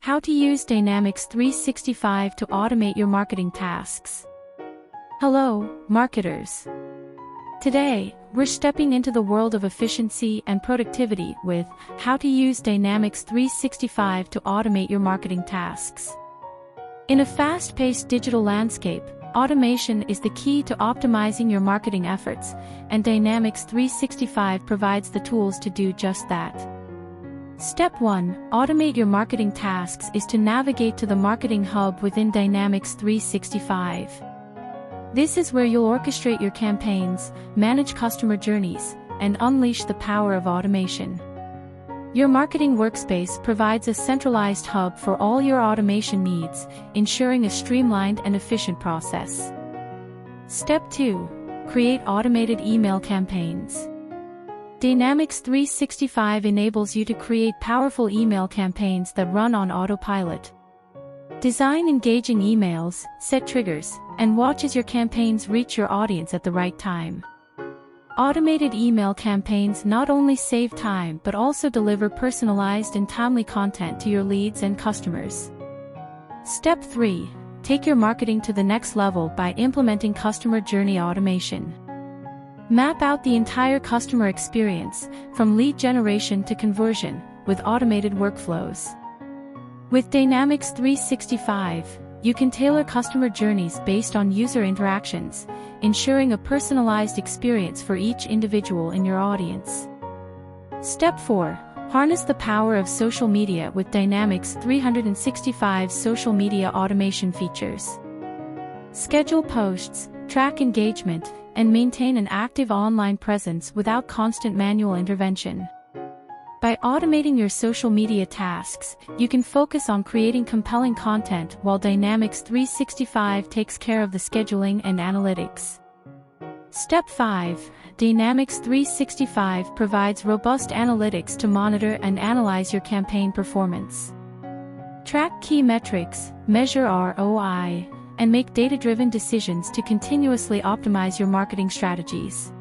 How to use Dynamics 365 to automate your marketing tasks. Hello, marketers. Today, we're stepping into the world of efficiency and productivity with how to use Dynamics 365 to automate your marketing tasks. In a fast-paced digital landscape, automation is the key to optimizing your marketing efforts, and Dynamics 365 provides the tools to do just that. Step 1. Automate your marketing tasks is to navigate to the Marketing Hub within Dynamics 365. This is where you'll orchestrate your campaigns, manage customer journeys, and unleash the power of automation. Your marketing workspace provides a centralized hub for all your automation needs, ensuring a streamlined and efficient process. Step 2. Create automated email campaigns. Dynamics 365 enables you to create powerful email campaigns that run on autopilot. Design engaging emails, set triggers, and watch as your campaigns reach your audience at the right time. Automated email campaigns not only save time but also deliver personalized and timely content to your leads and customers. Step 3. Take your marketing to the next level by implementing customer journey automation. Map out the entire customer experience, from lead generation to conversion, with automated workflows. With Dynamics 365, you can tailor customer journeys based on user interactions, ensuring a personalized experience for each individual in your audience. Step 4. Harness the power of social media with Dynamics 365 social media automation features. Schedule posts, track engagement, and maintain an active online presence without constant manual intervention. By automating your social media tasks, you can focus on creating compelling content while Dynamics 365 takes care of the scheduling and analytics. Step 5. Dynamics 365 provides robust analytics to monitor and analyze your campaign performance. Track key metrics, measure ROI, and make data-driven decisions to continuously optimize your marketing strategies.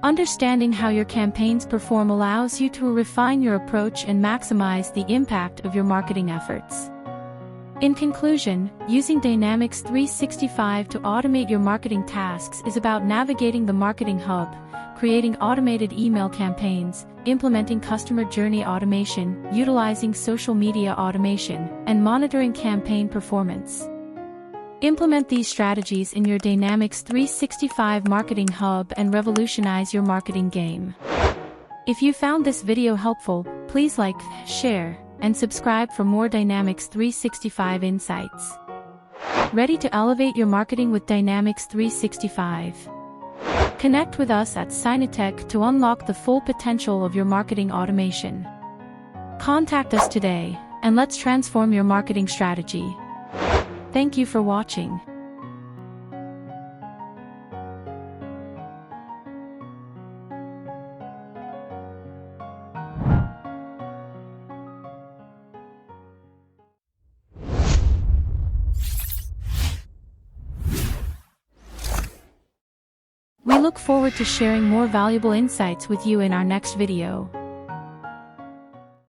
Understanding how your campaigns perform allows you to refine your approach and maximize the impact of your marketing efforts. In conclusion, using Dynamics 365 to automate your marketing tasks is about navigating the Marketing Hub, creating automated email campaigns, implementing customer journey automation, utilizing social media automation, and monitoring campaign performance. Implement these strategies in your Dynamics 365 Marketing Hub and revolutionize your marketing game. If you found this video helpful, please like, share, and subscribe for more Dynamics 365 insights. Ready to elevate your marketing with Dynamics 365? Connect with us at Signatech to unlock the full potential of your marketing automation. Contact us today, and let's transform your marketing strategy. Thank you for watching. We look forward to sharing more valuable insights with you in our next video.